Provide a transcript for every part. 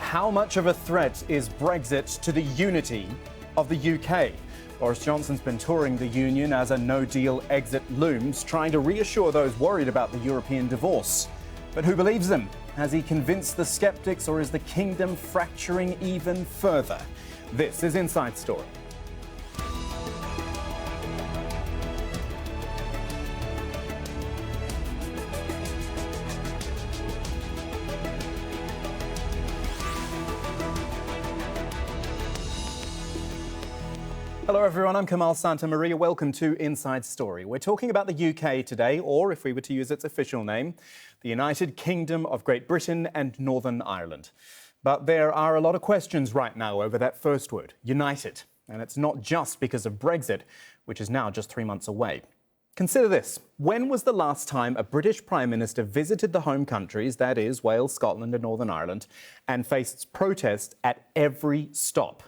How much of a threat is Brexit to the unity of the UK? Boris Johnson's been touring the union as a no-deal exit looms, trying to reassure those worried about the European divorce. But who believes him? Has he convinced the sceptics, or is the kingdom fracturing even further? This is Inside Story. Hello everyone, I'm Kamal Santamaria. Welcome to Inside Story. We're talking about the UK today, or if we were to use its official name, the United Kingdom of Great Britain and Northern Ireland. But there are a lot of questions right now over that first word, united. And it's not just because of Brexit, which is now just 3 months away. Consider this. When was the last time a British Prime Minister visited the home countries, that is, Wales, Scotland and Northern Ireland, and faced protest at every stop?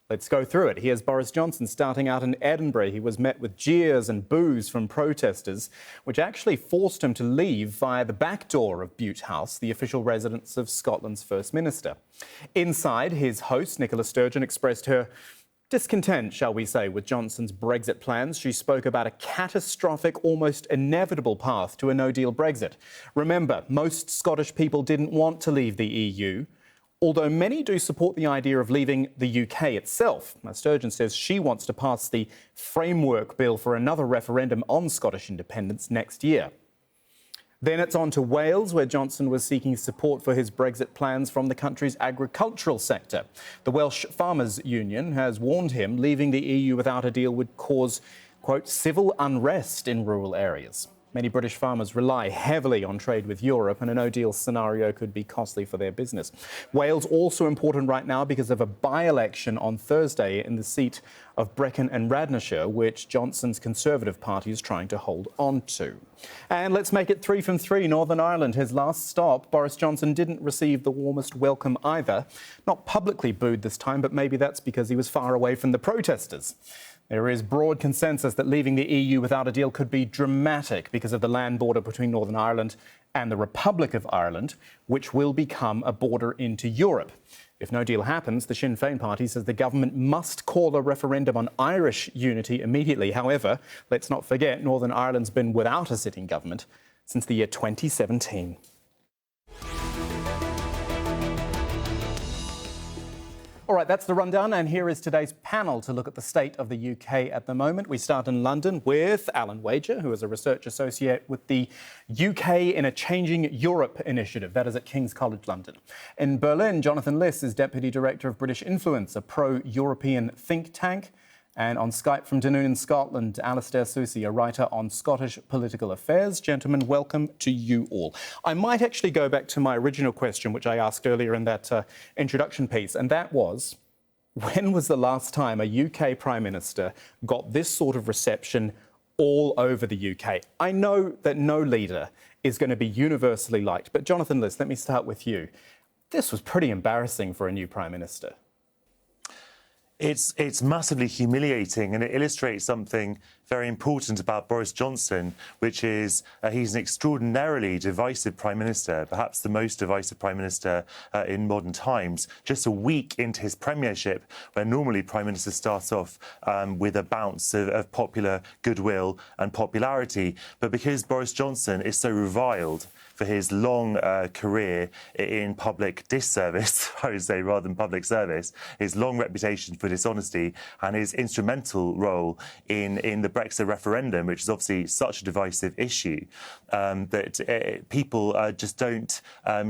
Let's go through it. Here's Boris Johnson starting out in Edinburgh. He was met with jeers and boos from protesters, which actually forced him to leave via the back door of Bute House, the official residence of Scotland's First Minister. Inside, his host, Nicola Sturgeon, expressed her discontent, shall we say, with Johnson's Brexit plans. She spoke about a catastrophic, almost inevitable path to a no-deal Brexit. Remember, most Scottish people didn't want to leave the EU, although many do support the idea of leaving the UK itself. Now, Sturgeon says she wants to pass the framework bill for another referendum on Scottish independence next year. Then it's on to Wales, where Johnson was seeking support for his Brexit plans from the country's agricultural sector. The Welsh Farmers Union has warned him leaving the EU without a deal would cause, quote, civil unrest in rural areas. Many British farmers rely heavily on trade with Europe, and a no-deal scenario could be costly for their business. Wales also important right now because of a by-election on Thursday in the seat of Brecon and Radnorshire, which Johnson's Conservative Party is trying to hold on to. And let's make it 3 from 3. Northern Ireland, his last stop. Boris Johnson didn't receive the warmest welcome either. Not publicly booed this time, but maybe that's because he was far away from the protesters. There is broad consensus that leaving the EU without a deal could be dramatic because of the land border between Northern Ireland and the Republic of Ireland, which will become a border into Europe. If no deal happens, the Sinn Féin party says the government must call a referendum on Irish unity immediately. However, let's not forget Northern Ireland's been without a sitting government since the year 2017. All right, that's the rundown, and here is today's panel to look at the state of the UK at the moment. We start in London with Alan Wager, who is a research associate with the UK in a Changing Europe initiative, that is at King's College London. In Berlin, Jonathan Liss is Deputy Director of British Influence, a pro-European think tank. And on Skype from Dunoon in Scotland, Alastair Susi, a writer on Scottish political affairs. Gentlemen, welcome to you all. I might actually go back to my original question, which I asked earlier in that introduction piece, and that was, when was the last time a UK Prime Minister got this sort of reception all over the UK? I know that no leader is going to be universally liked, but Jonathan Liss, let me start with you. This was pretty embarrassing for a new Prime Minister. It's massively humiliating, and it illustrates something very important about Boris Johnson, which is he's an extraordinarily divisive Prime Minister, perhaps the most divisive Prime Minister in modern times. Just a week into his premiership, where normally Prime Minister starts off with a bounce of popular goodwill and popularity. But because Boris Johnson is so reviled for his long career in public disservice, I would say, rather than public service, his long reputation for dishonesty and his instrumental role in the Brexit referendum, which is obviously such a divisive issue, that people just don't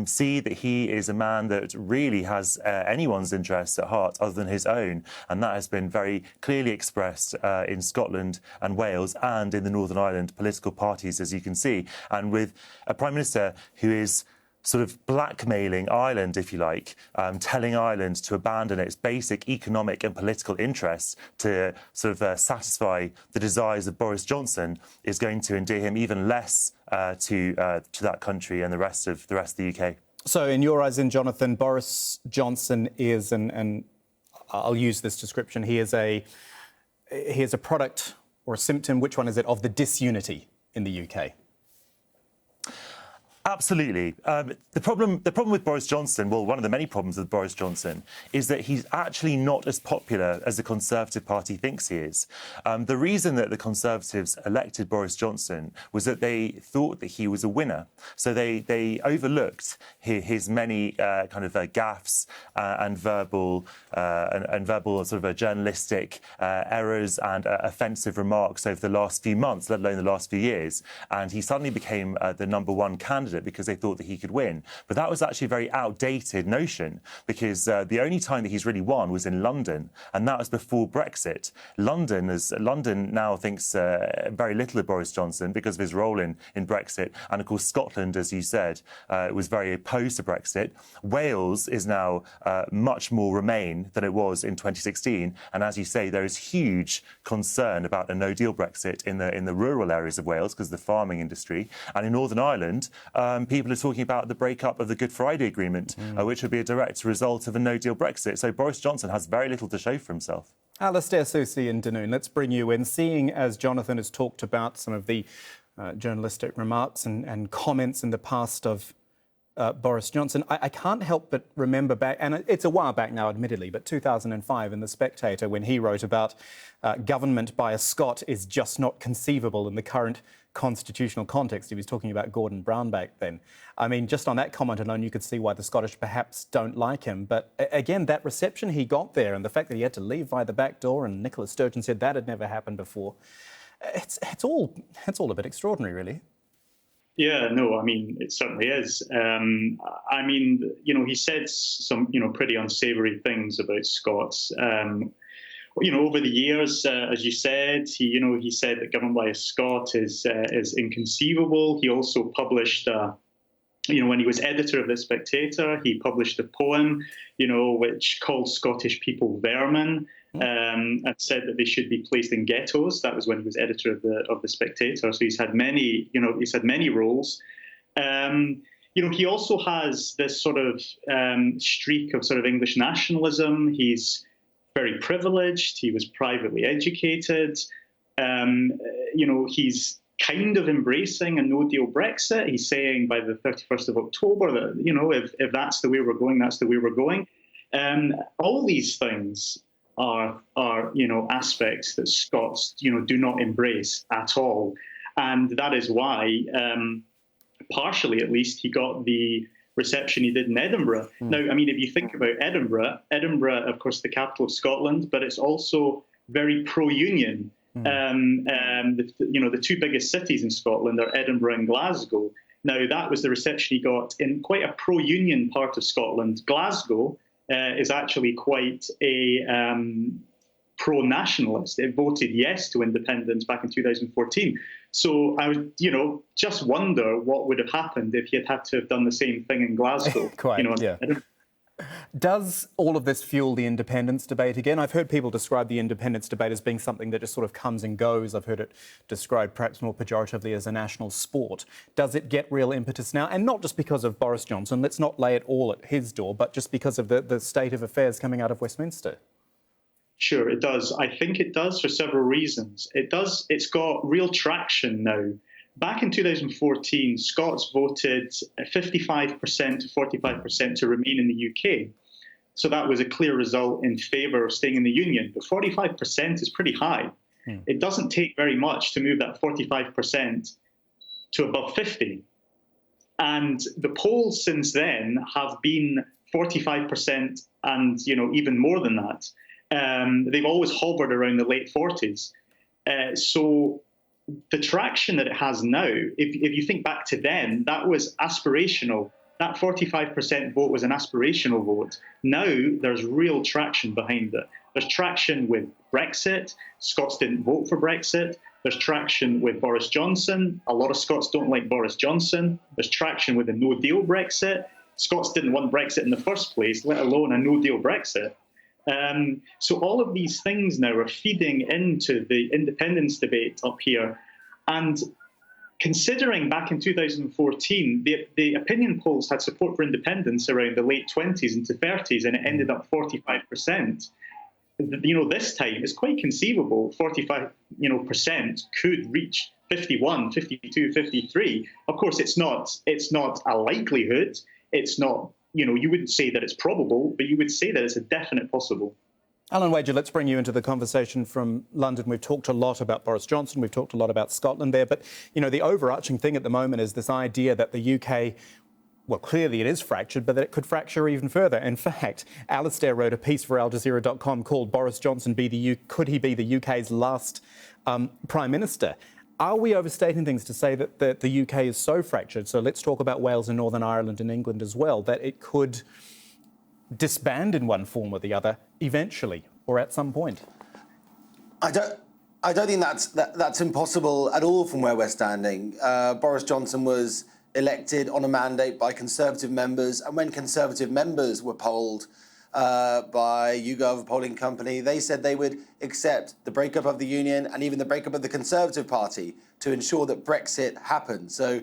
see that he is a man that really has anyone's interests at heart other than his own. And that has been very clearly expressed in Scotland and Wales and in the Northern Ireland political parties, as you can see. And with a Prime Minister who is sort of blackmailing Ireland, if you like, telling Ireland to abandon its basic economic and political interests to sort of satisfy the desires of Boris Johnson, is going to endear him even less to that country and the rest of the UK. So, in your eyes, Jonathan, Boris Johnson is, and I'll use this description, he is a product or a symptom, which one is it, of the disunity in the UK? Absolutely. The problem with Boris Johnson, well, one of the many problems with Boris Johnson, is that he's actually not as popular as the Conservative Party thinks he is. The reason that the Conservatives elected Boris Johnson was that they thought that he was a winner. So they overlooked his many kind of gaffes and verbal sort of journalistic errors and offensive remarks over the last few months, let alone the last few years. And he suddenly became the #1 candidate because they thought that he could win. But that was actually a very outdated notion, because the only time that he's really won was in London, and that was before Brexit. London now thinks very little of Boris Johnson because of his role in Brexit. And of course, Scotland, as you said, was very opposed to Brexit. Wales is now much more Remain than it was in 2016. And as you say, there is huge concern about a no-deal Brexit in the rural areas of Wales because of the farming industry. And in Northern Ireland, people are talking about the breakup of the Good Friday Agreement, which would be a direct result of a no-deal Brexit. So Boris Johnson has very little to show for himself. Alastair Susi in Dunoon, let's bring you in. Seeing as Jonathan has talked about some of the journalistic remarks and comments in the past of Boris Johnson, I can't help but remember back, and it's a while back now, admittedly, but 2005 in The Spectator, when he wrote about government by a Scot is just not conceivable in the current constitutional context. He was talking about Gordon Brown back then. I mean, just on that comment alone, you could see why the Scottish perhaps don't like him. But again, that reception he got there and the fact that he had to leave via the back door, and Nicola Sturgeon said that had never happened before, it's all a bit extraordinary, really. Yeah, no, I mean, it certainly is. I mean, he said some, pretty unsavoury things about Scots. Over the years, as you said, he said that government by a Scot is inconceivable. He also published, when he was editor of The Spectator, he published a poem, which called Scottish people vermin, and said that they should be placed in ghettos. That was when he was editor of the Spectator. So he's had many, roles. He also has this sort of streak of sort of English nationalism. He's very privileged. He was privately educated. He's kind of embracing a no-deal Brexit. He's saying by the 31st of October that, if that's the way we're going, that's the way we're going. All these things are aspects that Scots, do not embrace at all. And that is why, partially at least, he got the reception he did in Edinburgh. Now, I mean, if you think about Edinburgh, of course, the capital of Scotland, but it's also very pro-union. The two biggest cities in Scotland are Edinburgh and Glasgow. Now, that was the reception he got in quite a pro-union part of Scotland. Glasgow is actually quite a pro-nationalist. It voted yes to independence back in 2014. So I would, just wonder what would have happened if he had had to have done the same thing in Glasgow. Quite, yeah. Does all of this fuel the independence debate again? I've heard people describe the independence debate as being something that just sort of comes and goes. I've heard it described perhaps more pejoratively as a national sport. Does it get real impetus now? And not just because of Boris Johnson. Let's not lay it all at his door, but just because of the state of affairs coming out of Westminster. Sure, it does. I think it does for several reasons. It does. It's got real traction now. Back in 2014, Scots voted 55% to 45% to remain in the UK. So that was a clear result in favour of staying in the Union. But 45% is pretty high. It doesn't take very much to move that 45% to above 50. And the polls since then have been 45% and, even more than that. They've always hovered around the late 40s. So the traction that it has now, if you think back to then, that was aspirational. That 45% vote was an aspirational vote. Now there's real traction behind it. There's traction with Brexit. Scots didn't vote for Brexit. There's traction with Boris Johnson. A lot of Scots don't like Boris Johnson. There's traction with a no-deal Brexit. Scots didn't want Brexit in the first place, let alone a no-deal Brexit. So all of these things now are feeding into the independence debate up here. And considering back in 2014, the opinion polls had support for independence around the late 20s into 30s, and it ended up 45%. This time it's quite conceivable 45% could reach 51, 52, 53. Of course, it's not a likelihood. It's not, you wouldn't say that it's probable, but you would say that it's a definite possible. Alan Wager, let's bring you into the conversation from London. We've talked a lot about Boris Johnson. We've talked a lot about Scotland there. But, the overarching thing at the moment is this idea that the UK, well, clearly it is fractured, but that it could fracture even further. In fact, Alistair wrote a piece for Jazeera.com called Boris Johnson could he be the UK's last Prime Minister? Are we overstating things to say that the UK is so fractured? So let's talk about Wales and Northern Ireland and England as well, that it could disband in one form or the other eventually or at some point. I don't think that's impossible at all from where we're standing. Boris Johnson was elected on a mandate by Conservative members, and when Conservative members were polled by YouGov, a polling company, they said they would accept the breakup of the Union and even the breakup of the Conservative Party to ensure that Brexit happened. So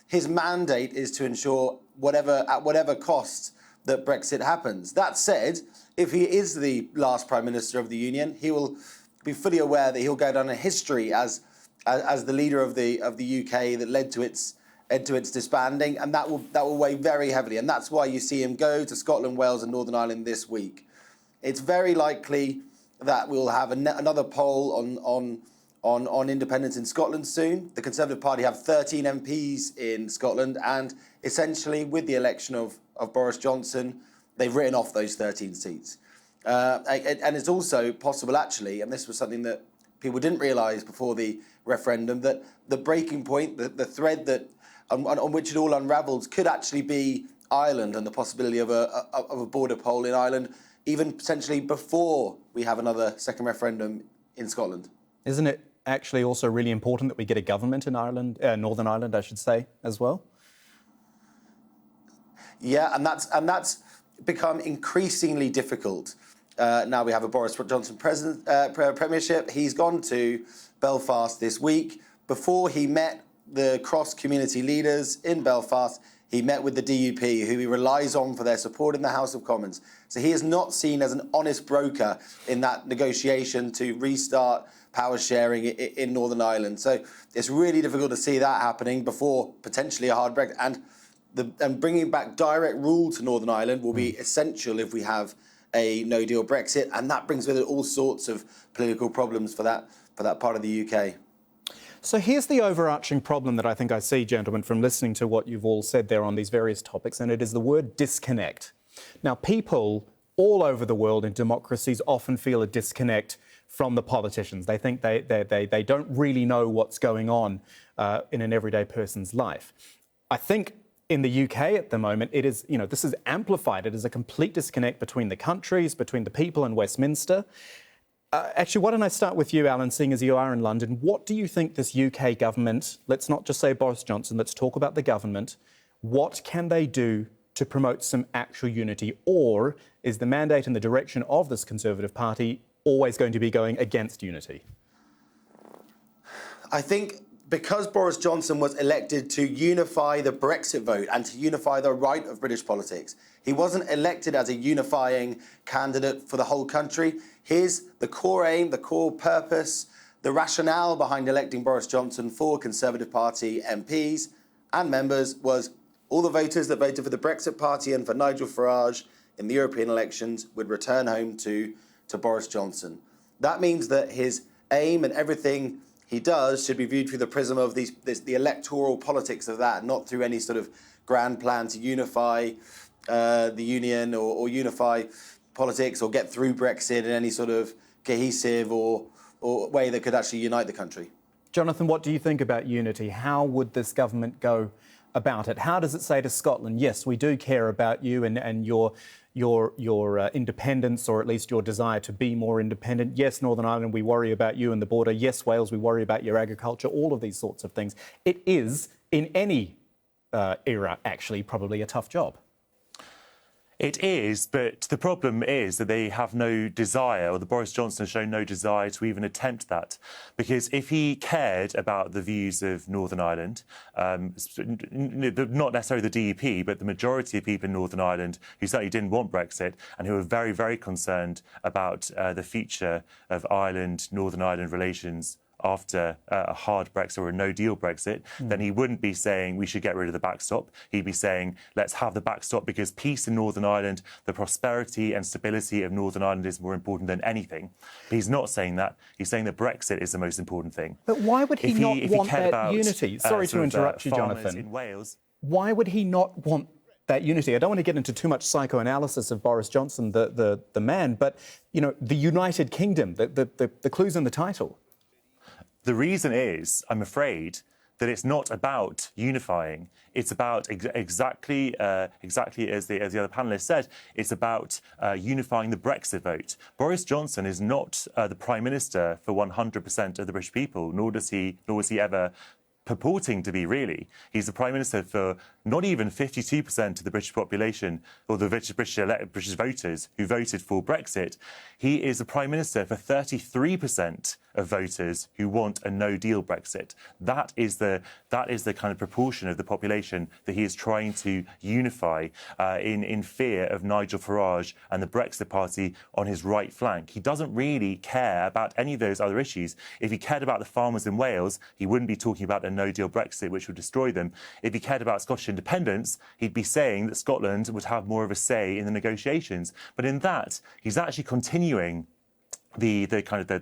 his mandate is to ensure at whatever cost that Brexit happens. That said, if he is the last Prime Minister of the Union, he will be fully aware that he'll go down in history as the leader of the UK that led to its disbanding, and that will weigh very heavily. And that's why you see him go to Scotland, Wales and Northern Ireland this week. It's very likely that we'll have another poll on independence in Scotland soon. The Conservative Party have 13 MPs in Scotland, and essentially with the election of Boris Johnson, they've written off those 13 seats. And it's also possible, actually, and this was something that people didn't realise before the referendum, that the breaking point, the thread that on which it all unravels, could actually be Ireland and the possibility of a border poll in Ireland, even potentially before we have another second referendum in Scotland. Isn't it actually also really important that we get a government in Ireland, Northern Ireland, I should say, as well? Yeah, and that's become increasingly difficult. Now we have a Boris Johnson premiership. He's gone to Belfast this week. Before he met the cross-community leaders in Belfast, he met with the DUP, who he relies on for their support in the House of Commons. So he is not seen as an honest broker in that negotiation to restart power sharing in Northern Ireland. So it's really difficult to see that happening before potentially a hard Brexit. And bringing back direct rule to Northern Ireland will be essential if we have a no-deal Brexit, and that brings with it all sorts of political problems for that part of the UK. So here's the overarching problem that I think I see, gentlemen, from listening to what you've all said there on these various topics, and it is the word disconnect. Now, people all over the world in democracies often feel a disconnect from the politicians. They think they don't really know what's going on in an everyday person's life. I think in the UK at the moment, it is, this is amplified. It is a complete disconnect between the countries, between the people and Westminster. Actually, why don't I start with you, Alan, seeing as you are in London. What do you think this UK government, let's not just say Boris Johnson, let's talk about the government, what can they do to promote some actual unity? Or is the mandate and the direction of this Conservative Party always going to be going against unity? I think because Boris Johnson was elected to unify the Brexit vote and to unify the right of British politics, he wasn't elected as a unifying candidate for the whole country. The core aim, the core purpose, the rationale behind electing Boris Johnson for Conservative Party MPs and members was all the voters that voted for the Brexit Party and for Nigel Farage in the European elections would return home to Boris Johnson. That means that his aim and everything he does should be viewed through the prism of the electoral politics of that, not through any sort of grand plan to unify the union or unify politics or get through Brexit in any sort of cohesive or way that could actually unite the country. Jonathan, what do you think about unity? How would this government go about it? How does it say to Scotland, yes, we do care about you and your independence, or at least your desire to be more independent. Yes, Northern Ireland, we worry about you and the border. Yes, Wales, we worry about your agriculture, all of these sorts of things. It is, in any era, actually, probably a tough job. It is, but the problem is that they have no desire, or the Boris Johnson has shown no desire to even attempt that. Because if he cared about the views of Northern Ireland, not necessarily the DUP, but the majority of people in Northern Ireland who certainly didn't want Brexit and who were very, very concerned about the future of Ireland-Northern Ireland relations after a hard Brexit or a no-deal Brexit, then he wouldn't be saying we should get rid of the backstop. He'd be saying let's have the backstop because peace in Northern Ireland, the prosperity and stability of Northern Ireland is more important than anything. But he's not saying that. He's saying that Brexit is the most important thing. But why would he not want that about, unity? Sorry to interrupt you, Jonathan. In Wales, why would he not want that unity? I don't want to get into too much psychoanalysis of Boris Johnson, the man, but, you know, the United Kingdom, the clue's in the title. The reason is, I'm afraid, that it's not about unifying. It's about exactly as the other panellists said. It's about unifying the Brexit vote. Boris Johnson is not the Prime Minister for 100% of the British people, nor was he ever purporting to be, really. He's the Prime Minister for not even 52% of the British population or the British voters who voted for Brexit. He is the Prime Minister for 33% of voters who want a no-deal Brexit. That is the kind of proportion of the population that he is trying to unify in fear of Nigel Farage and the Brexit Party on his right flank. He doesn't really care about any of those other issues. If he cared about the farmers in Wales, he wouldn't be talking about a no-deal Brexit, which would destroy them. If he cared about Scottish independence, he'd be saying that Scotland would have more of a say in the negotiations. But in that, he's actually continuing the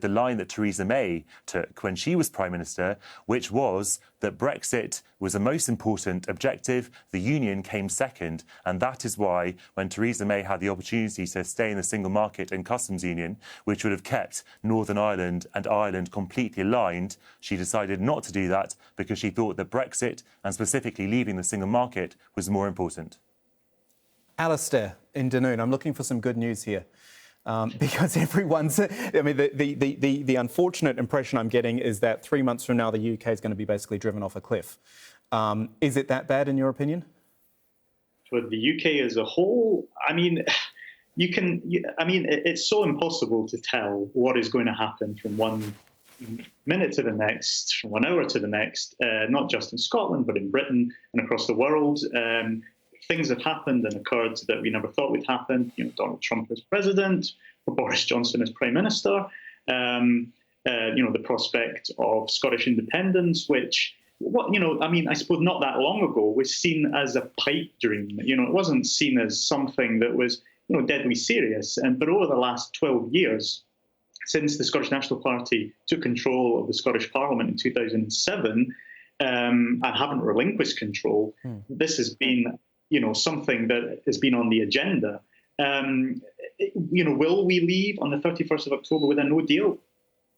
line that Theresa May took when she was Prime Minister, which was that Brexit was the most important objective, the Union came second, and that is why when Theresa May had the opportunity to stay in the single market and customs union, which would have kept Northern Ireland and Ireland completely aligned, she decided not to do that because she thought that Brexit, and specifically leaving the single market, was more important. Alistair in Dunoon, I'm looking for some good news here. Because everyone's, I mean, the unfortunate impression I'm getting is that 3 months from now, the UK is going to be basically driven off a cliff. Is it that bad, in your opinion? For the UK as a whole, I mean, it's so impossible to tell what is going to happen from 1 minute to the next, from 1 hour to the next, not just in Scotland, but in Britain and across the world. Things have happened and occurred that we never thought would happen. You know, Donald Trump as president, or Boris Johnson as prime minister. The prospect of Scottish independence, which, I suppose not that long ago was seen as a pipe dream. You know, it wasn't seen as something that was, deadly serious. But over the last 12 years, since the Scottish National Party took control of the Scottish Parliament in 2007 and haven't relinquished control, this has been something that has been on the agenda. Will we leave on the 31st of October with a no deal?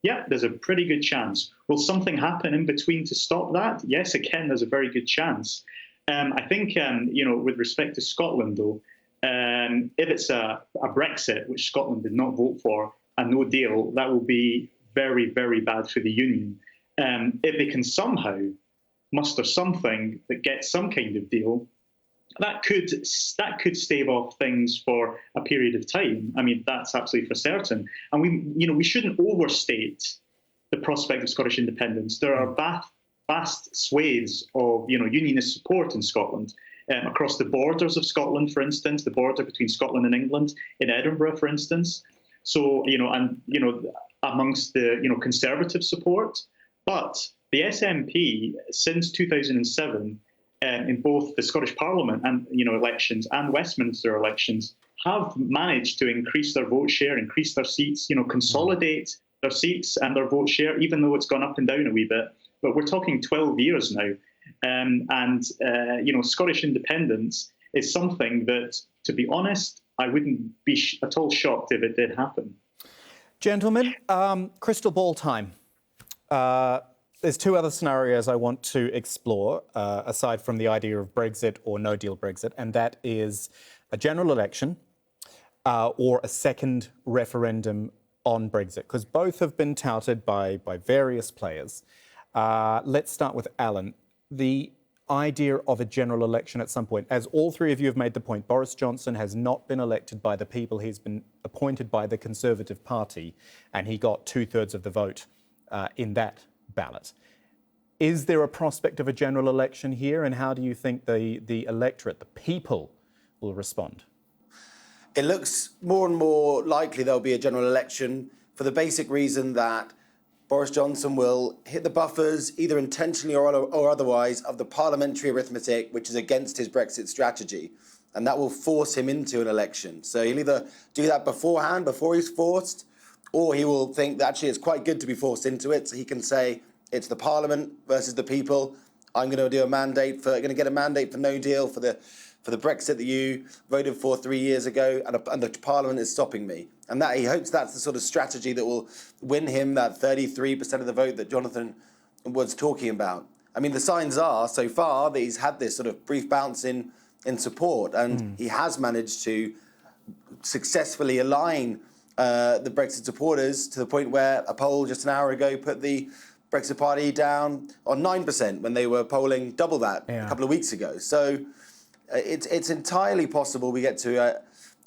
Yeah, there's a pretty good chance. Will something happen in between to stop that? Yes, again, there's a very good chance. I think, with respect to Scotland, though, if it's a Brexit, which Scotland did not vote for, a no deal, that will be very, very bad for the Union. If they can somehow muster something that gets some kind of deal, that could stave off things for a period of time. I mean, that's absolutely for certain. And we shouldn't overstate the prospect of Scottish independence. There are vast swathes of unionist support in Scotland, across the borders of Scotland, for instance, the border between Scotland and England, in Edinburgh, for instance. So amongst the Conservative support, but the SNP since 2007. In both the Scottish Parliament and elections and Westminster elections have managed to increase their vote share, increase their seats, consolidate their seats and their vote share, even though it's gone up and down a wee bit. But we're talking 12 years now. Scottish independence is something that, to be honest, I wouldn't be at all shocked if it did happen. Gentlemen, crystal ball time. There's two other scenarios I want to explore, aside from the idea of Brexit or no-deal Brexit, and that is a general election or a second referendum on Brexit, because both have been touted by various players. Let's start with Alan. The idea of a general election at some point, as all three of you have made the point, Boris Johnson has not been elected by the people. He's been appointed by the Conservative Party, and he got 2/3 of the vote in that ballot. Is there a prospect of a general election here, and how do you think the electorate, the people, will respond? It looks more and more likely there'll be a general election for the basic reason that Boris Johnson will hit the buffers, either intentionally or otherwise, of the parliamentary arithmetic, which is against his Brexit strategy. And that will force him into an election. So he'll either do that beforehand, before he's forced, or he will think that actually it's quite good to be forced into it. So he can say, it's the parliament versus the people. I'm going to get a mandate for no deal for the Brexit that you voted for 3 years ago, and the parliament is stopping me. And that he hopes that's the sort of strategy that will win him that 33% of the vote that Jonathan was talking about. I mean, the signs are so far that he's had this sort of brief bounce in support, and he has managed to successfully align the Brexit supporters to the point where a poll just an hour ago put the Brexit Party down on 9% when they were polling double that a couple of weeks ago. So it's entirely possible we get to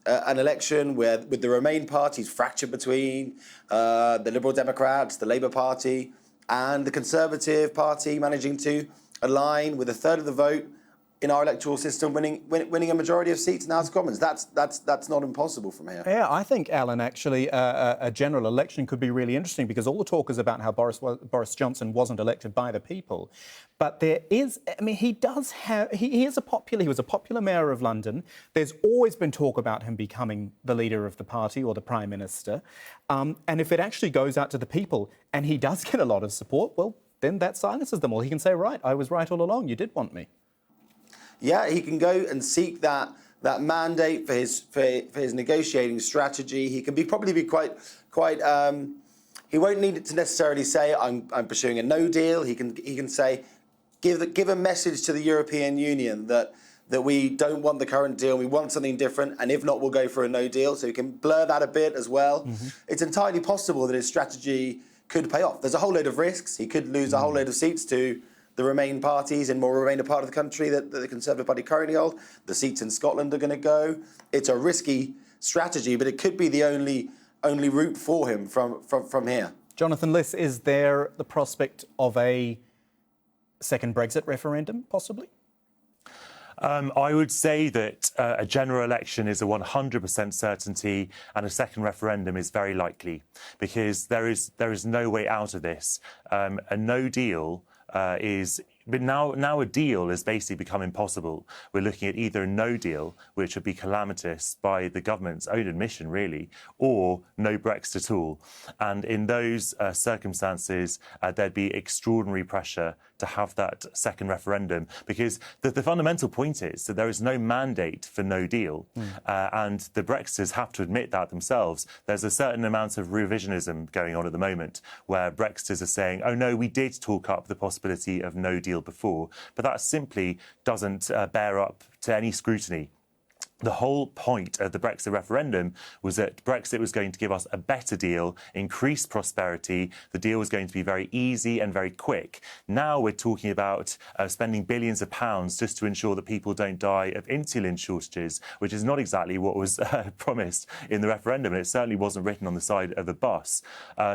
an election where, with the Remain parties fractured between the Liberal Democrats, the Labour Party, and the Conservative Party managing to align with a third of the vote in our electoral system, winning a majority of seats in the House of Commons. That's not impossible from here. Yeah, I think, Alan, actually, a general election could be really interesting, because all the talk is about how Boris Johnson wasn't elected by the people. But there is, I mean, he was a popular mayor of London. There's always been talk about him becoming the leader of the party or the prime minister. And if it actually goes out to the people and he does get a lot of support, well, then that silences them all. He can say, right, I was right all along. You did want me. Yeah, he can go and seek that mandate for his negotiating strategy. He can probably be quite. He won't need it to necessarily say I'm pursuing a no deal. He can say give a message to the European Union that we don't want the current deal. We want something different, and if not, we'll go for a no deal. So he can blur that a bit as well. It's entirely possible that his strategy could pay off. There's a whole load of risks. He could lose a whole load of seats to the Remain parties in more Remainer part of the country that the Conservative Party currently hold. The seats in Scotland are going to go. It's a risky strategy, but it could be the only route for him from here. Jonathan Liss, is there the prospect of a second Brexit referendum, possibly? I would say that a general election is a 100% certainty, and a second referendum is very likely, because there is no way out of this. A no deal but now a deal has basically become impossible. We're looking at either a no deal, which would be calamitous by the government's own admission, really, or no Brexit at all. And in those circumstances, there'd be extraordinary pressure to have that second referendum, because the fundamental point is that there is no mandate for no deal, and the Brexiters have to admit that themselves. There's a certain amount of revisionism going on at the moment, where Brexiters are saying, oh no, we did talk up the possibility of no deal before, but that simply doesn't bear up to any scrutiny. The whole point of the Brexit referendum was that Brexit was going to give us a better deal, increased prosperity. The deal was going to be very easy and very quick. Now we're talking about spending billions of pounds just to ensure that people don't die of insulin shortages, which is not exactly what was promised in the referendum, and it certainly wasn't written on the side of the bus.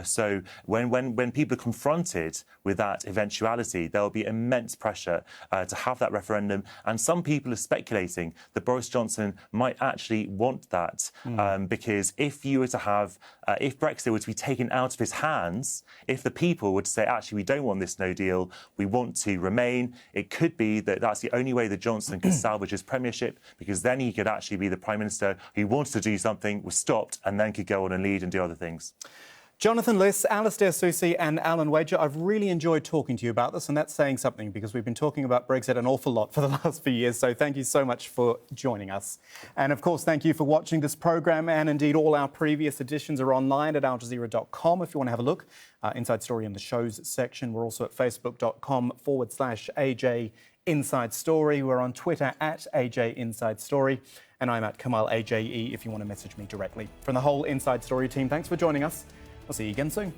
So when people are confronted with that eventuality, there'll be immense pressure to have that referendum. And some people are speculating that Boris Johnson might actually want that, because if you were to have, if Brexit were to be taken out of his hands, if the people were to say, actually, we don't want this no deal, we want to remain, it could be that that's the only way that Johnson could salvage his premiership, because then he could actually be the Prime Minister who wanted to do something, was stopped, and then could go on and lead and do other things. Jonathan Liss, Alastair Soucy and Alan Wager, I've really enjoyed talking to you about this, and that's saying something, because we've been talking about Brexit an awful lot for the last few years, so thank you so much for joining us. And of course, thank you for watching this programme, and indeed all our previous editions are online at aljazeera.com if you want to have a look. Inside Story in the shows section. We're also at facebook.com/AJ Inside Story. We're on Twitter at AJ Inside Story. And I'm at Kamal AJE if you want to message me directly. From the whole Inside Story team, thanks for joining us. I'll see you again soon.